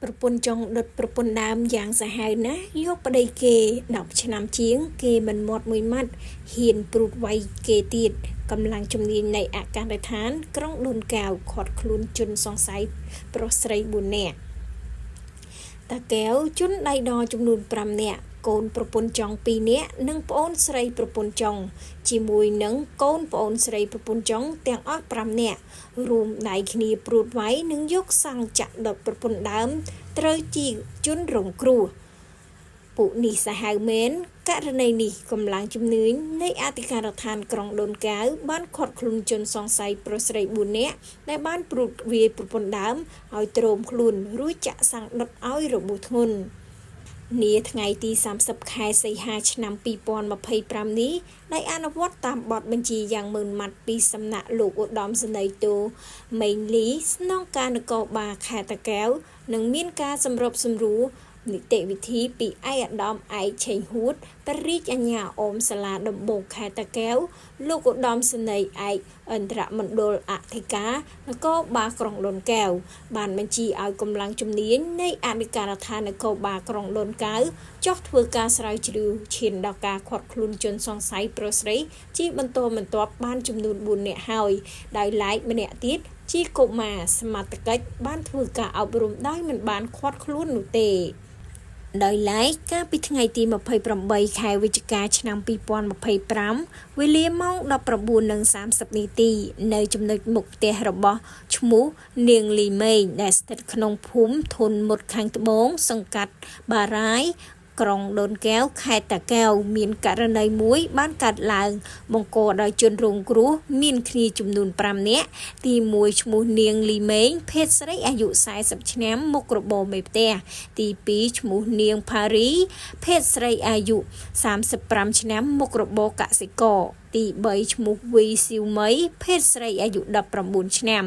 ប្រពន្ធចង់ដុតប្រពន្ធដើមយ៉ាងសាហាវណាស់យកប្តីគេ10ឆ្នាំជាងគេមិនមាត់មួយម៉ាត់ហ៊ានព្រួតវាយគេទៀតកម្លាំងជំនាញនៃអាកាសដ្ឋានក្រុងដូនកែវខាត់ខ្លួនជនសង្ស័យប្រុសស្រី4នាក់តាកែវជន់ដៃដចំនួន5នាក់កូនប្រពន្ធចង់2នាក់និងប្អូនស្រីប្រពន្ធចង់ជាមួយនឹងកូនប្អូនស្រីប្រពន្ធចង់ទាំងអស់5នាក់រួមដៃគ្នាព្រួតវាយនិងយកសាំងចាក់ដុតប្រពន្ធដើមត្រូវជាជនរងគ្រោះពួកនេះសាហាវមែនករណីនេះកម្លាំងជំនាញនៃអធិការដ្ឋានក្រុងដូនកែវបានឃាត់ខ្លួនជនសង្ស័យប្រុសស្រី4នាក់ដែលបានព្រួតវាយប្រពន្ធដើមឲ្យទ្រាំខ្លួនរួចចាក់សាំងដុតឲ្យរបួសធ្ងន់នាថ្ងៃទី30ខែសីហាឆ្នាំ2025នេះដែលអនុវត្តតាមបទបញ្ជាយ៉ាងម៉ឺនម៉ាត់ពីសំណាក់លោកឧត្តមសេនីយ៍តូមេងលីស្នងការនគរបាលខេត្តតាកែវនិងមានការសម្របសម្រួលនីតិវិធីពីឯកឧត្តមឯកឆេងហួតព្រះរាជអាជ្ញាអមសាលាដំបងខេត្តតាកែវលោកឧត្តមសេនីយ៍ឯកអន្តរមណ្ឌលអធិការនគរបាលក្រុងដូនកែវបានបញ្ជាឲ្យកម្លាំងជំនាញនៃអធិការដ្ឋាននគរបាលក្រុងដូនកែវចុះធ្វើការស្រាវជ្រាវឈានដល់ការឃាត់ខ្លួនជនសង្ស័យប្រុសស្រីជាបន្តបន្ទាប់បានចំនួន4នាក់ហើយដោយឡែកម្នាក់ទៀតជាកុមារសមត្ថកិច្ចបានធ្វើការអប់រំដោយមិនបានឃាត់ខ្លួននោះទេដោយឡែកកាលពីថ្ងៃទី28ខែវិច្ឆិកាឆ្នាំ2025វេលាម៉ោង 19:30 នាទីនៅចំណុចមុខផ្ទះរបស់ឈ្មោះនាងលីមេងដែលស្ថិតក្នុងភូមិធនមុតខាងត្បូងសង្កាត់បារាយក្រុងដូនកែវខេត្តតាកែវមានករណីមួយបានកើតឡើងបង្កដោយជនរងគ្រោះមានគ្នាចំនួន5នាក់ទី1ឈ្មោះនាងលីមេងភេទស្រីអាយុ40ឆ្នាំមុខរបរមេផ្ទះទី2ឈ្មោះនាងផារីភេទស្រីអាយុ35ឆ្នាំមុខរបរកសិករទី3ឈ្មោះវីស៊ីវមីភេទស្រីអាយុ19ឆ្នាំ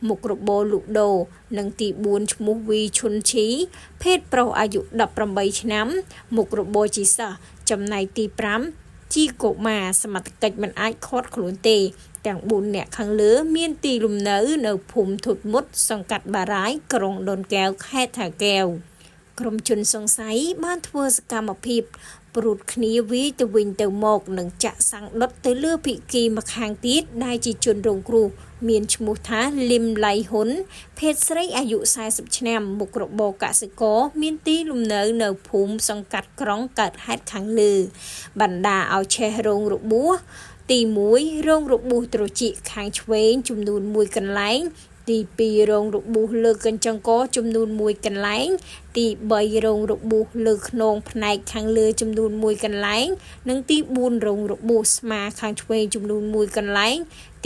មុខរបរលក់ដូរនិងទី4ឈ្មោះវីឈុនឈីភេទប្រុសអាយុ18ឆ្នាំមុខរបរជាសិស្សចំណែកទី5ជាកុមារសមត្ថកិច្ចមិនអាចឃាត់ខ្លួនទេទាំង4នាក់ខាងលើមានទីលំនៅនៅភូមិធុតមុតសង្កាត់បារាយក្រុងដូនកែវខេត្តតាកែវក្រុមជនសង្ស័យបានធ្វើសកម្មភាពព្រួតគ្នាវាយទៅវិញទៅមកនិងចាក់សាំងដុតទៅលើភិក្ខីម្ខាងទៀតដែលជាជនរងគ្រោះមានឈ្មោះថាលឹមឡៃហ៊ុនភេទស្រីអាយុ40ឆ្នាំមុខរបរកសិករមានទីលំនៅនៅភូមិសង្កាត់ក្រុងកើតហេតុខាងលើបណ្ដាឲ្យឆេះរងរបួសទី1រងរបួសត្រចៀកខាងឆ្វេងចំនួន1កន្លែងទី2រងរបួសលើកញ្ចឹងកចំនួន1កន្លែងទី3រងរបួសលើខ្នងផ្នែកខាងលើចំនួន1កន្លែងនិងទី4រងរបួសស្មាខាងឆ្វេងចំនួន1កន្លែង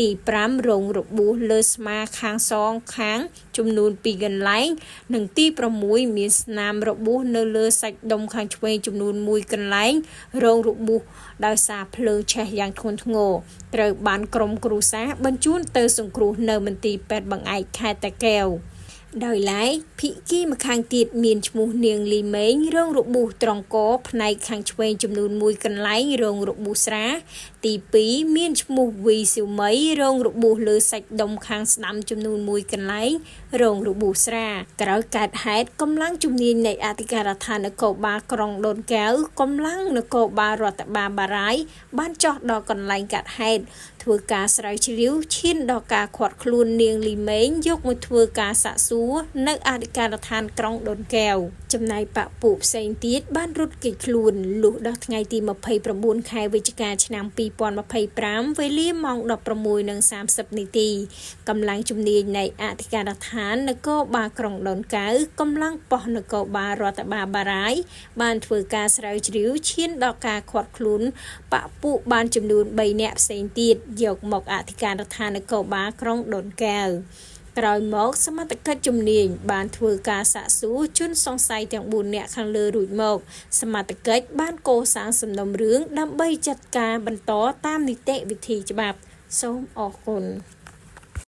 ទី5រងរបួសលើស្មាខាងសងខាងចំនួន2កន្លែងនិងទី6មានស្នាមរបួសនៅលើសាច់ដុំខាងឆ្វេងចំនួន1កន្លែងរងរបួសដោយសារភ្លើងឆេះយ៉ាងធ្ងន់ធ្ងរត្រូវបានក្រុមគ្រួសារបញ្ជូនទៅសង្គ្រោះនៅមន្ទីរពេទ្យបង្អែកខេត្តតាកែវដោយឡែកភិក្ខីម្ខាងទៀតមានឈ្មោះនាងលីមេងរងរបួសត្រង់កផ្នែកខាងឆ្វេងចំនួន1កន្លែងរងរបួសស្រាទី2មានឈ្មោះវីស៊ីវមីរងរបួសលើសាច់ដុំខាងស្ដាំចំនួន1កន្លែងរងរបួសស្រាក្រោយកើតហេតុកម្លាំងជំនាញនៃអធិការដ្ឋាននគរបាលក្រុងដូនកែវកម្លាំងនគរបាលរដ្ឋបាលបារាយបានចុះដល់កន្លែងកើតហេតុធ្វើការស្រាវជ្រាវឈានដល់ការឃាត់ខ្លួននាងលីមេងយកមកធ្វើការសាកសួរនៅអធិការដ្ឋានក្រុងដូនកែវចំណែកបពពួកផ្សេងទៀតបានរត់គេចខ្លួនលុះដល់ថ្ងៃទី29ខែវិច្ឆិកាឆ្នាំ2025វេលាម៉ោង 16:30 នាទីកម្លាំងជំនាញនៃអធិការដ្ឋាននគរបាលក្រុងដូនកែវកម្លាំងប៉ុស្តិ៍នគរបាលរដ្ឋបាលបារាយបានធ្វើការស្រាវជ្រាវឈានដល់ការឃាត់ខ្លួនបពពួកបានចំនួន3នាក់ផ្សេងទៀតយកមកអធិការដ្ឋាននគរបាលក្រុងដូនកែវក្រោយមកសមត្ថកិច្ចជំនាញបានធ្វើការសាកសួរជនសង្ស័យទាំង4នាក់ខាងលើរួចមកសមត្ថកិច្ចបានកសាងសំណុំរឿងដើម្បីចាត់ការបន្តតាមនីតិវិធីច្បាប់សូមអរគុណ